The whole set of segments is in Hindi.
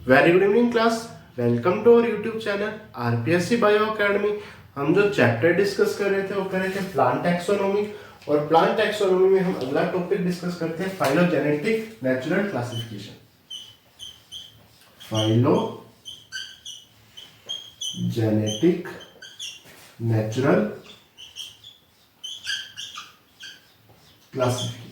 Very good evening class. Welcome to our YouTube channel RPSC bio academy. हम जो चैप्टर डिस्कस कर रहे थे वो कर रहे थे प्लांट टैक्सोनॉमी, और प्लांट टैक्सोनॉमी में हम अगला टॉपिक डिस्कस करते हैं phylogenetic natural classification. Phylogenetic natural classification.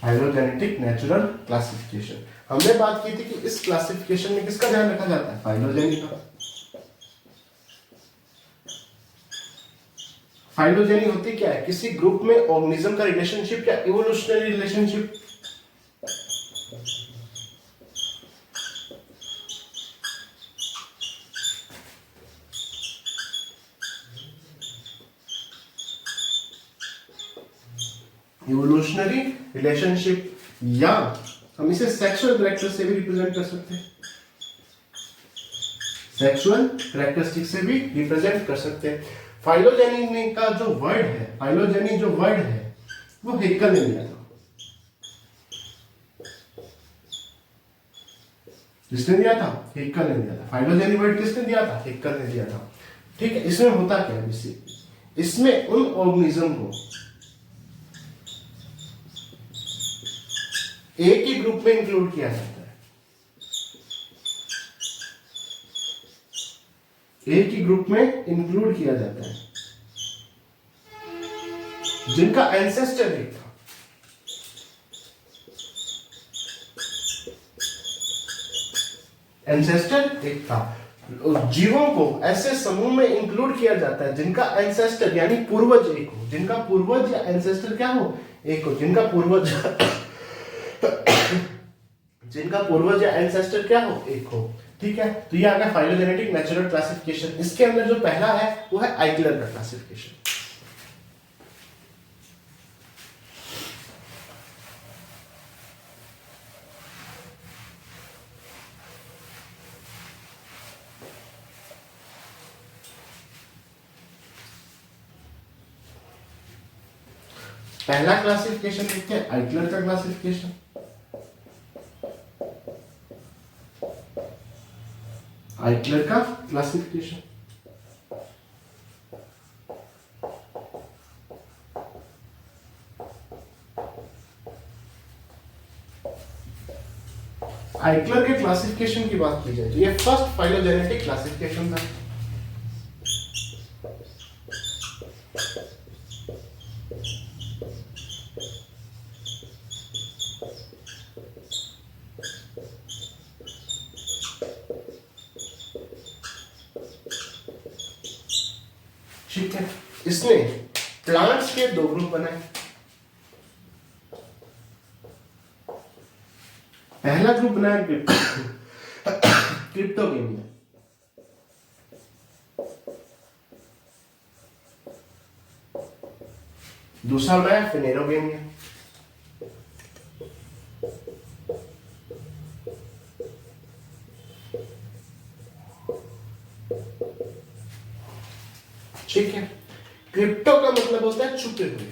Phylogenetic natural classification. हमने बात की थी कि इस क्लासिफिकेशन में किसका ध्यान रखा जाता है? फाइलोजेनी का। फाइलोजेनी होती क्या है? किसी ग्रुप में ऑर्गेनिज्म का रिलेशनशिप या इवोल्यूशनरी रिलेशनशिप। इवोल्यूशनरी रिलेशनशिप, या हम इसे सेक्सुअल कैरेक्टर से भी रिप्रेजेंट कर सकते हैं। सेक्सुअल कैरेक्टरिस्टिक से भी रिप्रेजेंट कर सकते हैं। फाइलोजेनी का जो वर्ड है, फाइलोजेनी जो वर्ड है वो हेक्कल ने दिया था। किसने दिया था? हेक्कल ने दिया था। फाइलोजेनी वर्ड किसने दिया था? हेक्कल ने दिया था। ठीक है, इसमें होता क्या है? इसमें उन ऑर्गेनिज्म को एक ही ग्रुप में इंक्लूड किया जाता है। एक ही ग्रुप में इंक्लूड किया जाता है जिनका एंसेस्टर एक था। एंसेस्टर एक था। जीवों को ऐसे समूह में इंक्लूड किया जाता है जिनका एंसेस्टर यानी पूर्वज एक हो, जिनका पूर्वज या एंसेस्टर क्या हो? एक हो। जिनका पूर्वज या एंसेस्टर क्या हो? एक हो। ठीक है, तो ये आ गया फाइलोजेनेटिक नेचुरल क्लासिफिकेशन। इसके अंदर जो पहला है वो है आइगलर का क्लासिफिकेशन। पहला क्लासिफिकेशन देखते हैं, आइगलर का क्लासिफिकेशन। आइगलर का क्लासिफिकेशन आइगलर के क्लासिफिकेशन की बात की जाए तो ये फर्स्ट फाइलोजेनेटिक क्लासिफिकेशन था। ठीक है, इसने प्लांट्स के दो ग्रुप बनाए। पहला ग्रुप बनाया क्रिप्टोगेमिया। दूसरा बनाया फिनेरोगेमिया। ठीक है, क्रिप्टो का मतलब होता है छुपे हुए,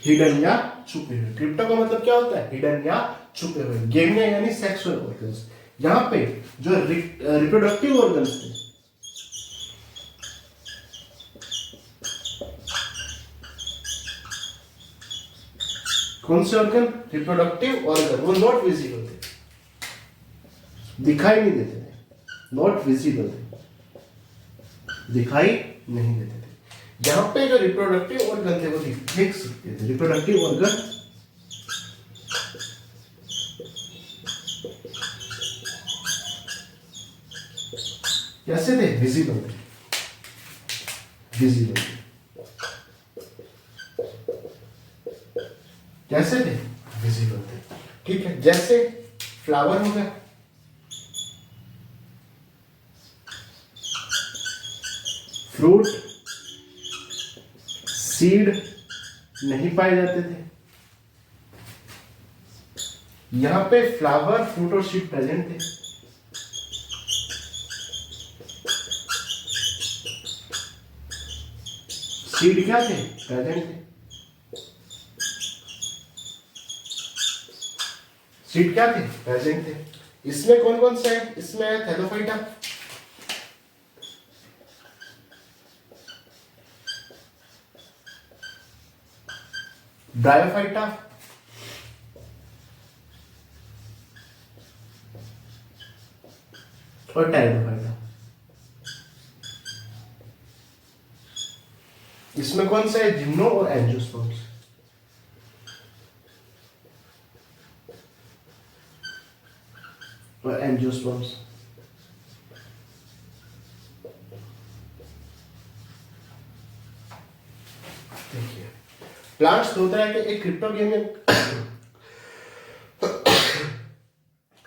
हिडन या छुपे हुए। क्रिप्टो का मतलब क्या होता है? हिडन या छुपे हुए। गेमिया यानी सेक्सुअल ऑर्गन्स। यहां पे जो रिप्रोडक्टिव ऑर्गन्स थे, कौन से ऑर्गन? Reproductive organ. वो नॉट विजिबल थे, दिखाई नहीं देते थे। नॉट विजिबल थे, दिखाई नहीं देते थे। यहां पे जो रिप्रोडक्टिव ऑर्गन थे वो देख सकते थे। रिप्रोडक्टिव ऑर्गन कैसे थे? विजिबल थे। विजिबल कैसे थे? विजिबल थे। ठीक है, जैसे फ्लावर हो गया, फ्रूट, सीड नहीं पाए जाते थे। यहां पे फ्लावर, फ्रूट और सीड प्रेजेंट थे। सीड क्या थे? प्रेजेंट थे। सीड क्या थे? प्रेजेंट थे। इसमें कौन कौन से है? इसमें है थैलोफाइटा, ब्रायोफाइटा और टाइडोफाइटा। इसमें कौन सा है? जिम्नो और एंजियोस्पर्म्स। और एंजियोस्पर्म्स। देखिए प्लांट्स दो तरह के, एक क्रिप्टोगेमियन,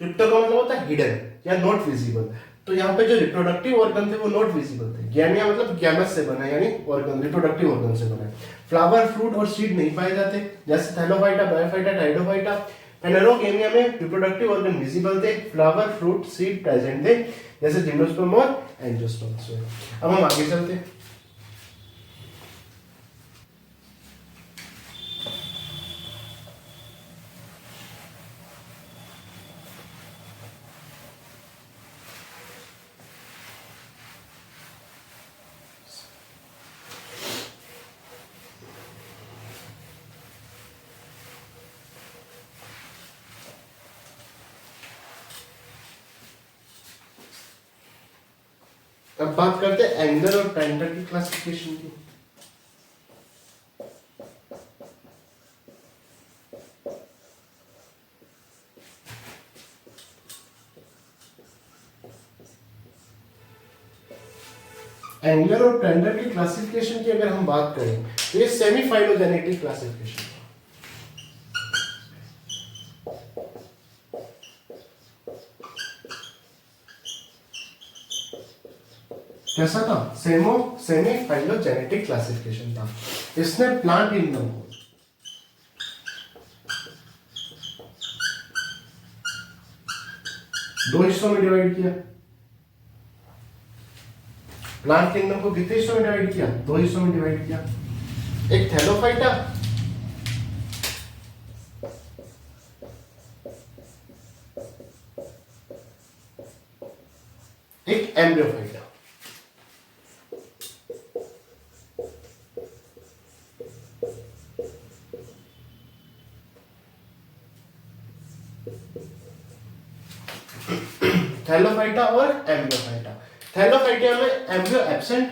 क्रिप्टो का मतलब होता है हिडन या नॉट विजिबल। तो यहाँ पे जो रिप्रोडक्टिव ऑर्गन थे वो नॉट विजिबल थे। गैमिया मतलब गैमस से बना, यानी ऑर्गन, रिप्रोडक्टिव ऑर्गन से बना। फ्लावर, फ्रूट और सीड नहीं पाए जाते, जैसे थैलोफाइटा, ब्रायोफाइटा, टाइडोफाइटा। पेनेरोगेमिया में रिप्रोडक्टिव ऑर्गन विजिबल थे, फ्लावर, फ्रूट, सीड प्रेजेंट थे, जैसे जिम्नोस्पर्म और एंजियोस्पर्म। अब हम आगे चलते हैं। अब बात करते हैं एंगल और टेंडर की क्लासिफिकेशन की। एंगल और टेंडर की क्लासिफिकेशन की अगर हम बात करें तो ये सेमी फाइलोजेनेटिक क्लासिफिकेशन है। कैसा था? सेमी फाइलोजेनेटिक क्लासिफिकेशन था। इसने प्लांट किंगडम को दो हिस्सों में डिवाइड किया। प्लांट किंगडम को कितने हिस्सों में डिवाइड किया? दो हिस्सों में डिवाइड किया। एक थैलोफाइटा, एक एम्ब्रियोफाइटा। थैलोफाइटा और एम्ब्रियोफाइटा। थैलोफाइटा में एम्ब्रियो एब्सेंट,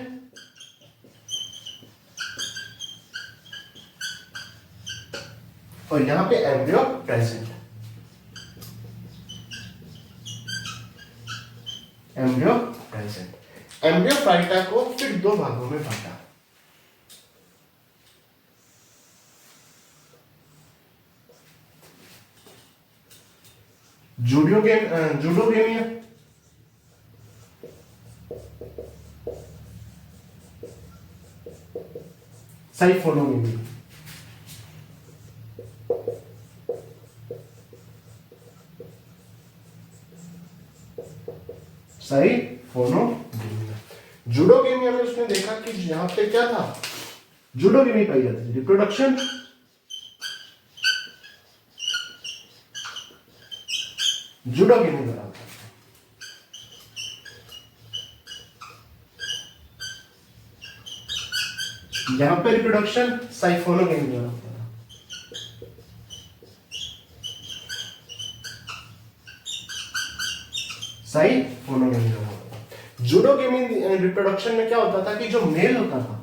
और यहां पे embryo present. Embryo present. Embryophyta को फिर दो भागों में बांटा। जूडोगेमिया, साइफोनोगेमिया। साइफोनोगेमिया। जूडोगेमिया में उसने देखा कि यहां पे क्या था? जूडोगेमी पाई जाती है, रिप्रोडक्शन, जूडोगेमी बराबर। यहां पे रिप्रोडक्शन साइफोनोगेमी द्वारा होता है। साइफोनोगेमी द्वारा होता है। जूडोगेमी रिप्रोडक्शन में क्या होता था कि जो मेल होता था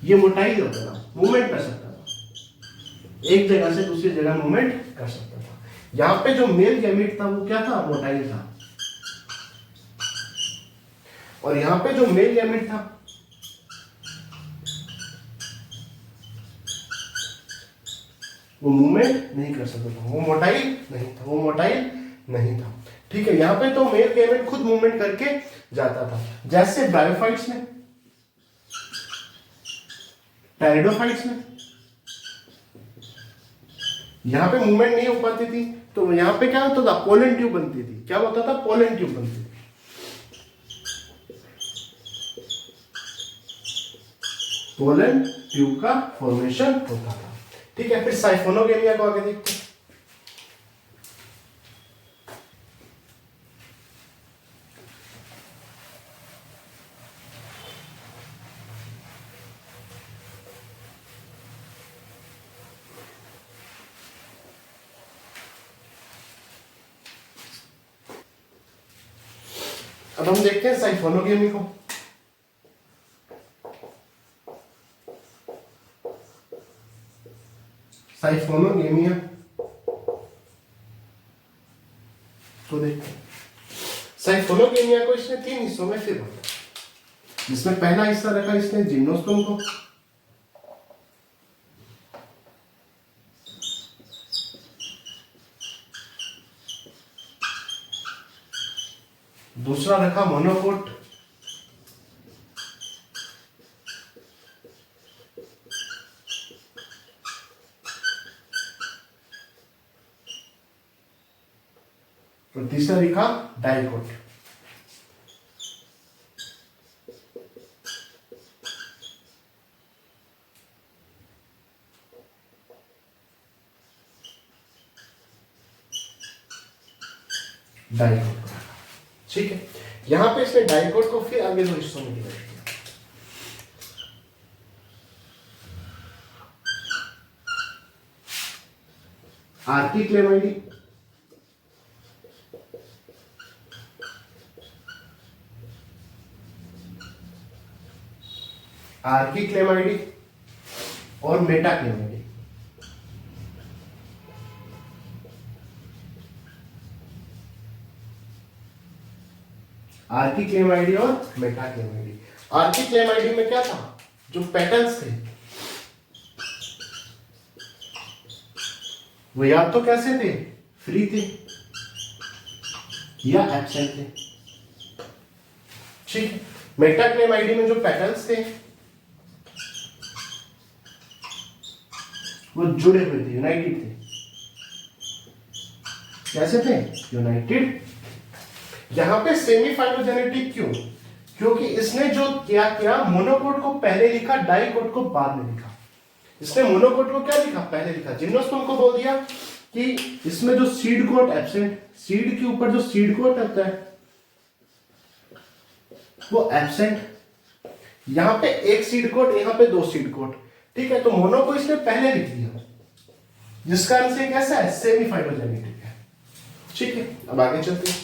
ये मोटाइल होता था, मूवमेंट कर सकता था, एक जगह से दूसरी जगह मूवमेंट कर सकता था। यहां पे जो मेल गैमेट था वो क्या था? मोटाइल था। और यहां पे जो मेल गैमेट था वो मूवमेंट नहीं कर सकता था, वो मोटाइल नहीं था, वो मोटाइल नहीं था। ठीक है, यहां पे तो मेल गैमेट खुद मूवमेंट करके जाता था, जैसे ब्रायोफाइट्स में, टेरिडोफाइट्स में यहां पे मूवमेंट नहीं हो पाती थी, तो यहां पे क्या होता था? पोलन ट्यूब बनती थी। क्या होता था? पोलन ट्यूब बनती थी। पोलन ट्यूब का फॉर्मेशन होता था। ठीक है, फिर साइफोनोगेमिया को आगे देखते हैं। अब हम देखते हैं साइफोनोगेमी को। साइफोनोगेमिया को देखते हैं। साइफोनोगेमिया को इसने 3 हिस्सों में फिर बांटा, जिसमें पहला हिस्सा रखा इसने जिम्नोस्पर्म को, दूसरा रखा मोनोकोट, और तीसरा लिखा डाइकोट। डाइकोट, ठीक है। यहां पे इसने डाइकोट को फिर आगे 2 हिस्सों में डिवाइड किया। आर्किक्लेमाइडी, आर्किक्लेमाइडी और मेटाक्लेमाइडी। आर्किक्लेमाइडी और मेटाक्लेमाइडी। आर्किक्लेमाइडी में क्या था, जो पेटल्स थे वो या तो कैसे थे, फ्री थे या एब्सेंट थे। ठीक है, मेटाक्लेमाइडी में जो पेटल्स थे वो जुड़े हुए थे, यूनाइटेड थे। कैसे थे, यूनाइटेड। यहां पे सेमीफाइलोजेनेटिक क्यों, क्योंकि इसने जो किया मोनोकोट को पहले लिखा, डाइकोट को बाद में लिखा। इसने मोनोकोट को क्या लिखा, पहले लिखा। जिम्नोस्पर्म को बोल दिया कि इसमें जो सीड कोट एब्सेंट, सीड के ऊपर जो सीड कोट होता है वो एब्सेंट। यहां पे एक सीड कोट, यहां पे 2 सीड कोट। ठीक है, तो मोनो को इसने पहले लिख दिया, जिस कारण से कैसा है, सेमीफाइलोजेनेटिक है। ठीक है, अब आगे चलते हैं।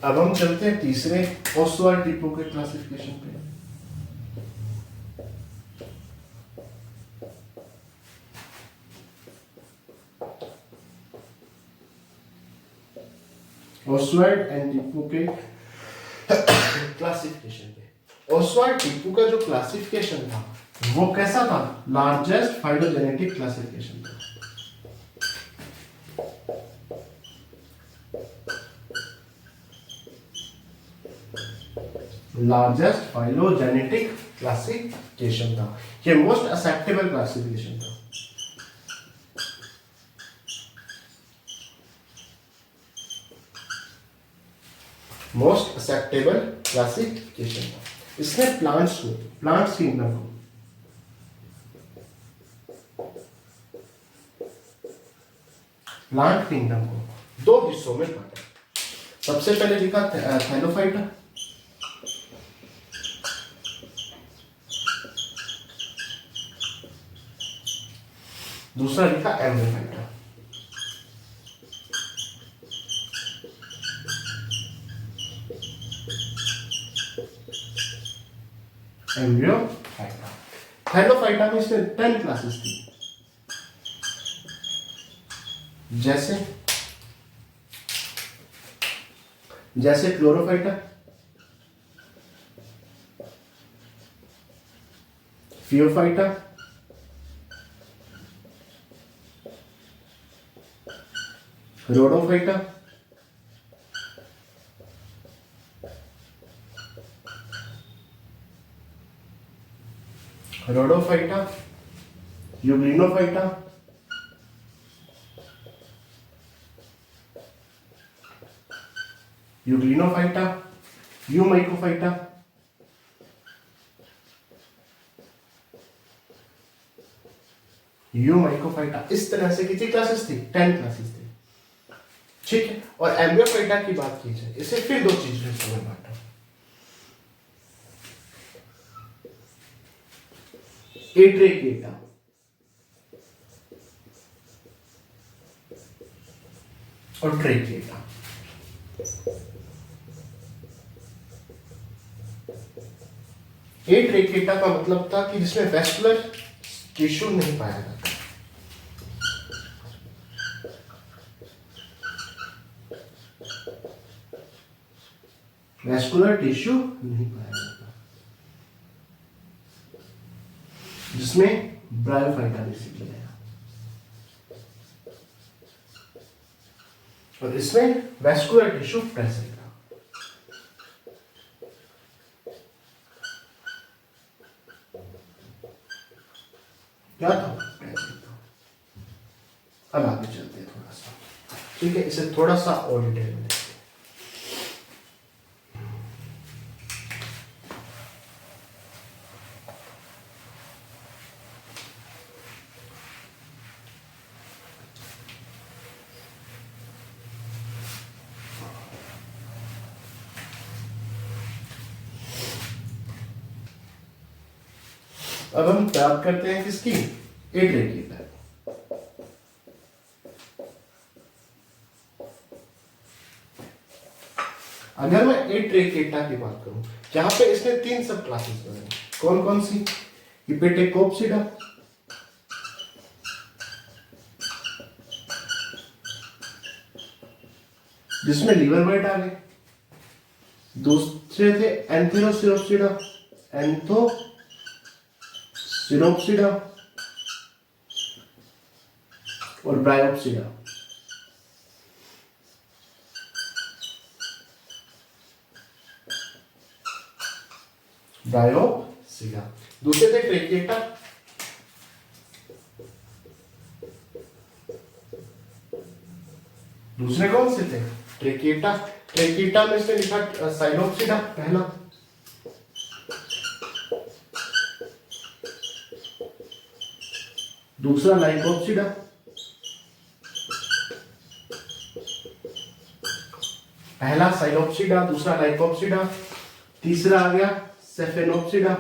अब हम चलते हैं तीसरे ओस्वाल्ड टिपो के क्लासिफिकेशन पे। ओस्वाल्ड एंड टिपो के क्लासिफिकेशन पे। ओस्वाल्ड टिपो का जो क्लासिफिकेशन था वो कैसा था, लार्जेस्ट फाइलोजेनेटिक क्लासिफिकेशन था। लार्जेस्ट फाइलोजेनेटिक क्लासिफिकेशन था, ये मोस्ट एक्सेप्टेबल क्लासिफिकेशन था। मोस्ट एक्सेप्टेबल क्लासिफिकेशन था। इसने प्लांट्स को, प्लांट्स किंगडम को प्लांट किंगडम को 2 हिस्सों में बांटा। सबसे पहले लिखा थैलोफाइटा, दूसरा लिखा एम्ब्रियोफाइटा। एम्ब्रियोफाइटा। थैलोफाइटा में इसमें 10 क्लासेस थी, जैसे क्लोरोफाइटा, फियोफाइटा, रोडोफाइटा, रोडोफाइटा, यूग्लिनोफाइटा, यूग्लिनोफाइटा, यूमाइकोफाइटा, यूमाइकोफाइटा। इस तरह से कितनी क्लासेस थी? 10 क्लासेस थी, ठीक है। और एम्ब्रियोफाइटा की बात की जाए, इसे फिर दो चीजों में बांटा, एट्रेकेटा और ट्रेकेटा। एट्रेकेटा का मतलब था कि जिसमें वेस्कुलर टिश्यू नहीं पाया जाता, वेस्कुलर टिश्यू नहीं पाया जाता, जिसमें ब्रायोफाइटा बेसिकली है, और इसमें वेस्कुलर टिश्यू प्रेजेंट था। क्या था? अब आगे चलते हैं थोड़ा सा, ठीक है, इसे थोड़ा सा और डिटेल में देखते हैं। अब हम बात करते हैं किसकी? एट्रेकेटा। अगर मैं एट्रेकेटा की बात करूं, यहां पे इसने 3 सब क्लासेस बनाई। कौन कौन सी? हिपेटेकोप्सिडा, जिसमें लीवर वाइट आ गए। दूसरे थे एंथेरोसिरोप्सिडा, एंथोसिरोप्सिडा और ब्रायोप्सिडा। ब्रायोप्सिडा। दूसरे थे ट्रेकेटा, दूसरे कौन से थे? ट्रेकेटा। ट्रेकेटा में से लिखा साइलोप्सिडा पहला, दूसरा लाइकोप्सिडा, पहला साइलोप्सिडा, दूसरा लाइकोप्सिडा, तीसरा आ गया सेफेनोप्सिडा,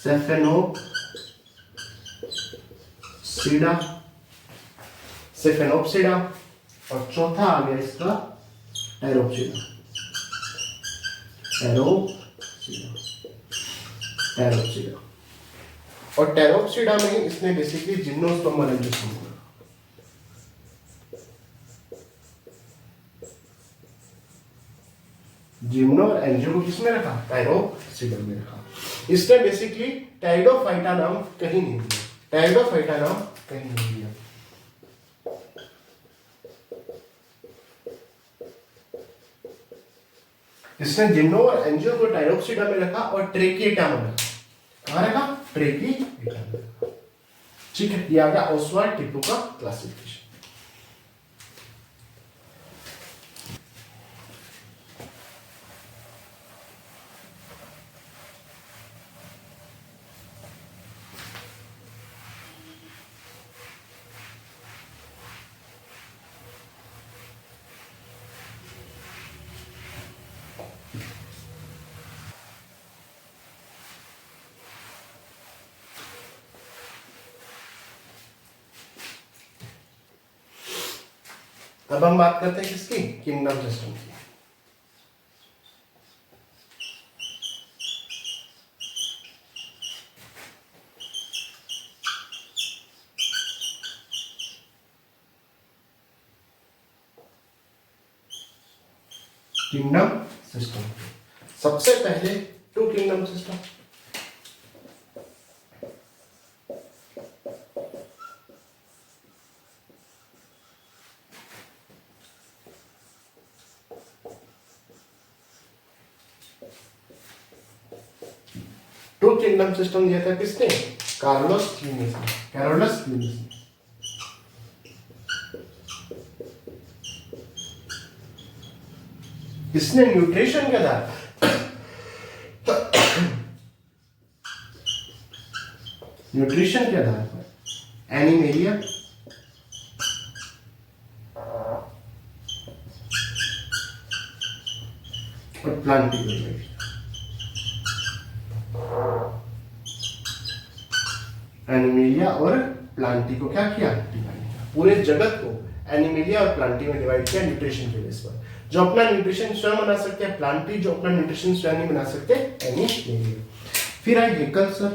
सेफेनोप्सिडा, सेफेनोप्सिडा, और चौथा आ गया इसका टेरोप्सिडा, टेरोप्सिडा, टेरोप्सिडा। और टेरोप्सिडा में इसने बेसिकली जिम्नोस्पर्म एंजियोस्पर्म को, जिम्नो और एंजियो को किसमें रखा? टेरोप्सिडा में रखा। इसने बेसिकली टाइडोफाइटा नाम कहीं नहीं दिया, टाइडोफाइटा नाम कहीं नहीं दिया। इसने जिम्नो और एंजियो को टाइरोप्सिडा में रखा और ट्रेकिएटा में रखा। कहां रखा? ट्रेकिएटा में रखा, ठीक है। ये आ गया ओस्वाल्ड टिप्पो का क्लासिफिकेशन। अब हम बात करते हैं किसकी? किंगडम सिस्टम की। किंगडम सिस्टम, सबसे पहले two kingdom system. True kingdom system दिया था किसने? कार्लोस लीनियस ने, कैरोलस लीनियस ने। इसने न्यूट्रिशन के आधार न्यूट्रिशन के आधार पर एनिमेलिया और प्लांटिको एनिमेलिया और प्लांटिको क्या किया? डिवाइड किया। पूरे जगत को एनिमेलिया और प्लांटी में डिवाइड किया न्यूट्रिशन के बेस पर। जो अपना न्यूट्रिशन स्वयं बना सकते हैं प्लांटी, जो अपना न्यूट्रिशन स्वयं नहीं बना सकते एनिमेलिया। फिर आए हेकल सर।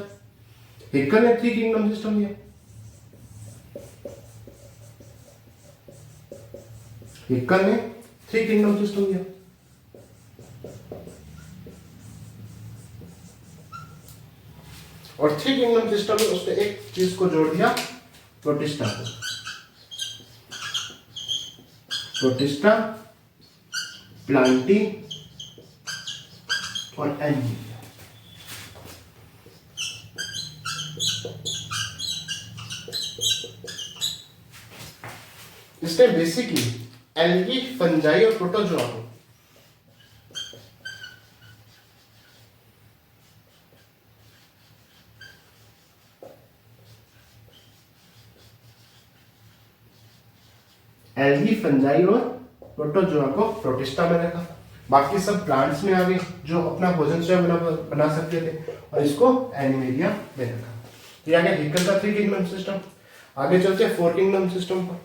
हेकल ने 3 किंगडम सिस्टम दिया। हेकल ने 3 किंगडम सिस्टम दिया। और 3 किंगडम सिस्टम में उसने एक चीज को जोड़ दिया, प्रोटिस्टा को। प्रोटिस्टा, प्लांटी और एनिमेलिया। इसने बेसिकली एल्गी, फंजाई और प्रोटोजोआ को एल्गी, फंजाई और प्रोटोजोआ को प्रोटिस्टा में रखा। बाकी सब प्लांट्स में आ गए जो अपना भोजन स्वयं बना सकते थे, और इसको एनिमेलिया में रखा। ये आ गया हेकल का 3 किंगडम सिस्टम। आगे चलते हैं 4 किंगडम सिस्टम पर।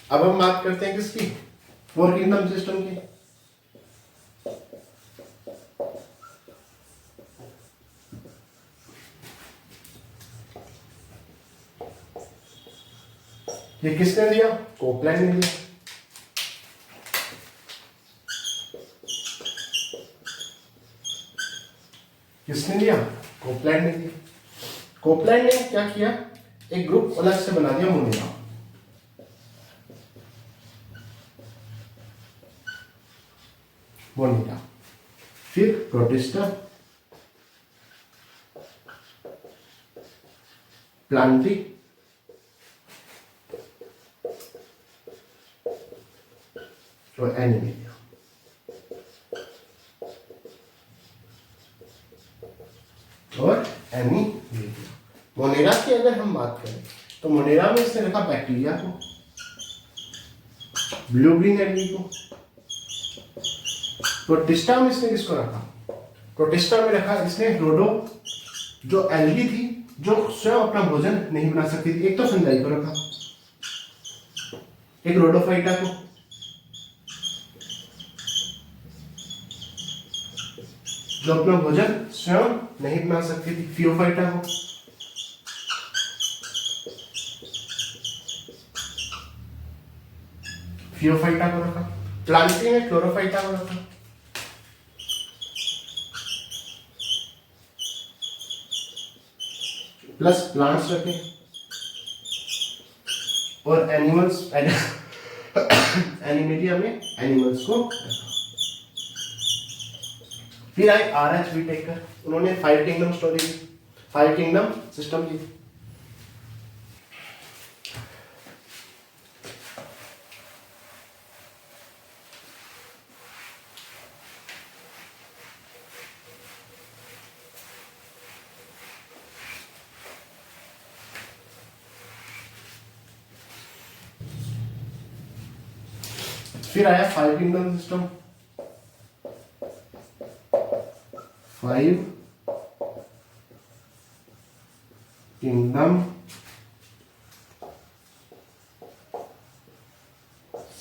अब हम बात करते हैं किसकी? 4 किंगडम सिस्टम की। ये किसने दिया? कोपलैंड ने दिया। किसने दिया? कोपलैंड ने दिया। कोपलैंड ने क्या किया? एक ग्रुप अलग से बना दिया, मोनेरा। मोनेरा। फिर प्रोटिस्टा, प्लांटी और एनिमेलिया। और एनिमेलिया। मोनेरा की अगर हम बात करें तो मोनेरा में इसने रखा बैक्टीरिया को, ब्लू ग्रीन एल्गी को। प्रोटिस्टा में इसने किसको रखा? प्रोटिस्टा में रखा इसने रोडो, जो एल्गी थी, जो स्वयं अपना भोजन नहीं बना सकती थी। एक तो फंजाई को रखा, एक रोडोफाइटा को, जो अपना भोजन स्वयं नहीं बना सकती थी, फियोफाइटा को। फियोफाइटा को रखा। प्लांटी में क्लोरोफाइटा को रखा। प्लस प्लांट्स रखे और एनिमल्स, एनिमेलिया में एनिमल्स को रखा। फिर आए आरएच विटेकर। उन्होंने 5 किंगडम स्टोरी, 5 किंगडम सिस्टम दी। फिर आया 5 किंगडम सिस्टम। 5 किंगडम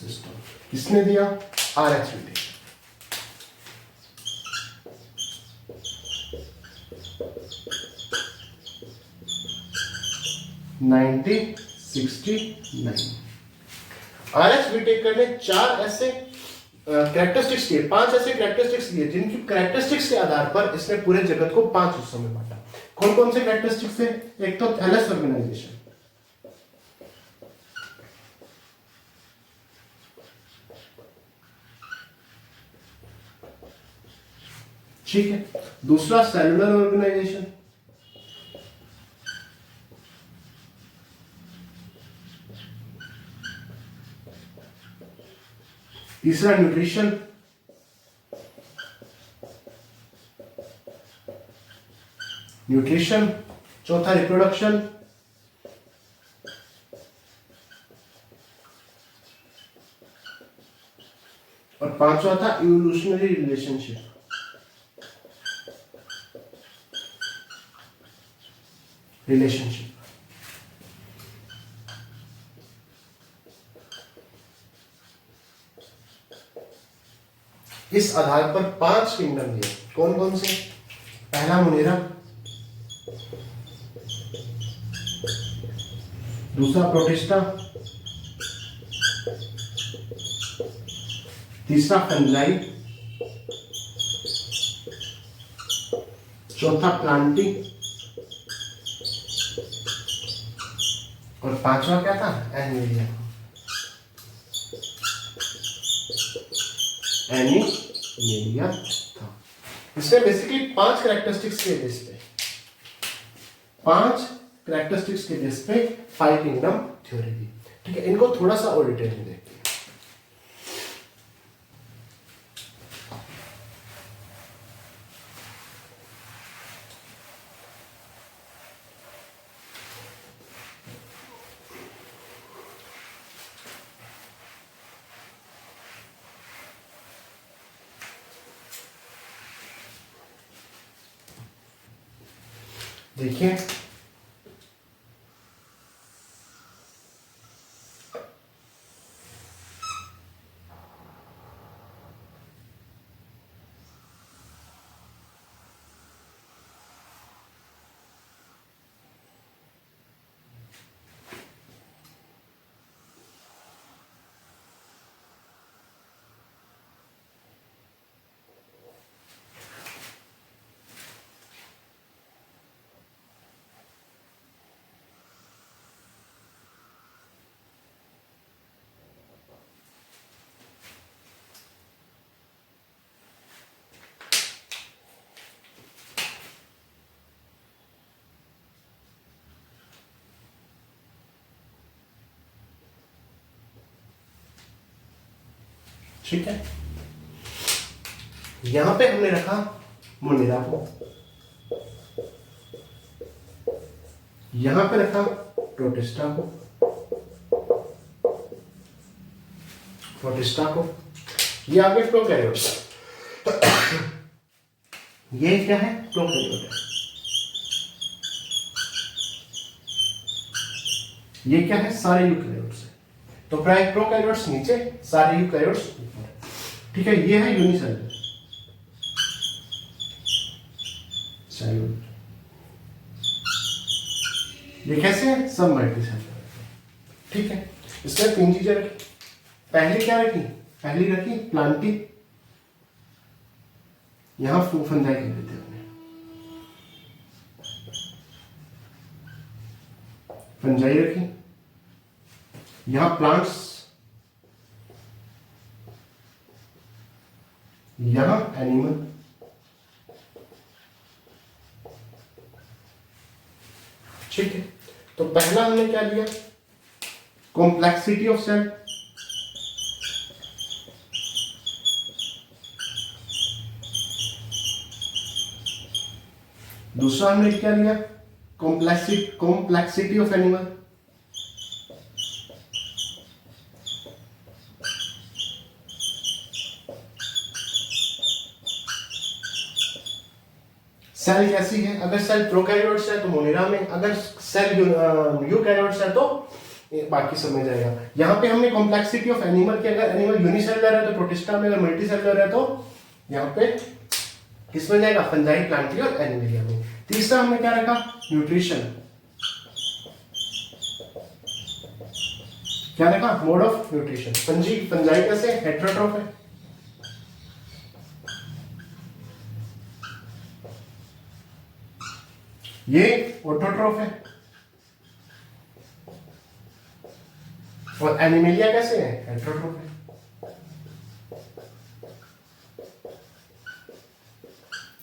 सिस्टम किसने दिया? RH Whittaker. 1969। आरएच विटेकर ने 4 ऐसे कैरेक्टरिस्टिक्स दिए, 5 ऐसे कैरेक्टरिस्टिक्स दिए जिनकी कैरेक्टरिस्टिक्स के आधार पर इसने पूरे जगत को 5 हिस्सों में बांटा। कौन कौन से कैरेक्टरिस्टिक्स है? एक तो थैलस ऑर्गेनाइजेशन, ठीक है। दूसरा सेलुलर ऑर्गेनाइजेशन, तीसरा न्यूट्रिशन, चौथा रिप्रोडक्शन, और पांचवा था इवोल्यूशनरी रिलेशनशिप। इस आधार पर 5 किंगडम दिए। कौन कौन से? पहला मुनेरा, दूसरा प्रोटिस्टा, तीसरा फंजाई, चौथा प्लांटी, और पांचवा क्या था? एनिमेलिया। था। इसमें बेसिकली 5 कैरेक्टरिस्टिक्स के बेस पे 5 किंगडम थ्योरी दी। ठीक है, इनको थोड़ा सा और डिटेल में देखते हैं। देखिए, ठीक है, यहां पे हमने रखा मोनेरा को, यहां पे रखा प्रोटिस्टा को, ये आगे प्रोकैरियोट्स। ये क्या है? प्रोकैरियोट है। ये क्या है? सारे यूकैरियोट्स है। तो प्राय प्रोकैरियोट्स नीचे, सारे यूकैरियोट्स ऊपर। ठीक है, ये है यूनिसेलुलर। ये कैसे है? सब मल्टीसेलुलर। ठीक है, इसमें 3 चीजें रखी। पहली क्या रखी? पहली रखी प्लांटी, यहां फंजाई कह देते हैं हमने, फंजाई रखी, यहां प्लांट्स, यहां एनिमल। ठीक है, तो पहला हमने क्या लिया? Complexity of cell. दूसरा हमने क्या लिया? Complexity of animal. सेल कैसी है? अगर सेल प्रोकैरियोट्स है तो मोनेरा में, अगर सेल यूकैरियोट्स है तो बाकी सब में जाएगा। यहाँ पे हमने कॉम्प्लेक्सिटी ऑफ एनिमल की, अगर एनिमल यूनिसेलुलर है तो प्रोटिस्टा में, अगर मल्टीसेलुलर है तो यहाँ पे किसमें जाएगा? फंजाई, प्लांटी और एनिमेलिया में। तीसरा हमने क्या रखा? न्यूट्रिशन। क्या रखा? Mode of nutrition. फंजाई कैसे? हेटेरोट्रॉफ है, ये ऑटोट्रॉफ है। और एनिमेलिया कैसे है? हेटेरोट्रॉफ है।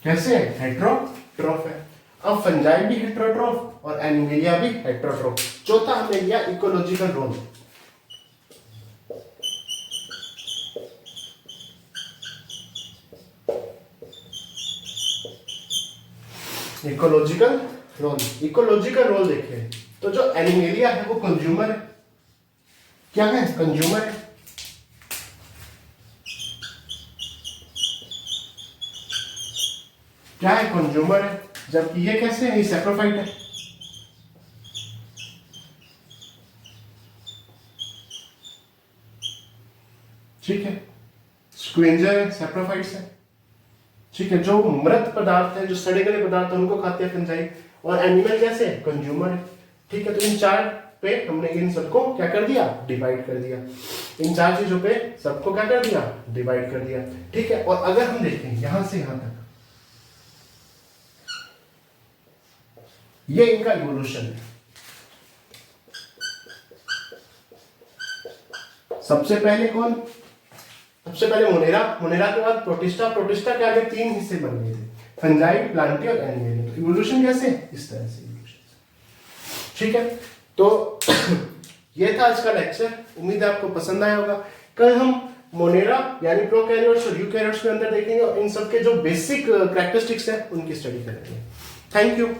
कैसे है? हेटेरोट्रॉफ है। अब फंजाई भी हेटेरोट्रॉफ और एनिमेलिया भी हेटेरोट्रॉफ। चौथा हमने लिया ecological role. Ecological role, ecological role देखें तो जो एनिमेलिया है वो कंज्यूमर है। क्या है? कंज्यूमर है। क्या है? कंज्यूमर है। जबकि ये कैसे है? ये सैप्रोफाइट है। ठीक है, स्क्वेंजर है, सैप्रोफाइट्स है। ठीक है, जो मृत पदार्थ है, जो सड़े गले पदार्थ है, उनको खाते हैं फंजाई। और एनिमल कैसे है? कंज्यूमर है। ठीक है, तो इन चार पे हमने इन सबको क्या कर दिया? डिवाइड कर दिया। इन चार चीजों पे सबको क्या कर दिया? डिवाइड कर दिया। ठीक है, और अगर हम देखें यहां से यहां तक, ये इनका इवोल्यूशन है। सबसे पहले कौन? सबसे पहले मोनेरा, मोनेरा के बाद प्रोटिस्टा, प्रोटिस्टा के आगे तीन हिस्से बन गए थे, फंजाई, प्लांटी और एनिमेलिया। तो इवोल्यूशन कैसे? इस तरह से इवोल्यूशन। ठीक है, तो ये था आज का लेक्चर। उम्मीद है आपको पसंद आया होगा। कल हम मोनेरा यानी प्रोकैरियोट्स और यूकैरियोट्स के अंदर देखेंगे और इन सब के जो बेसिक कैरेक्टरिस्टिक्स है उनकी स्टडी करेंगे। Thank you.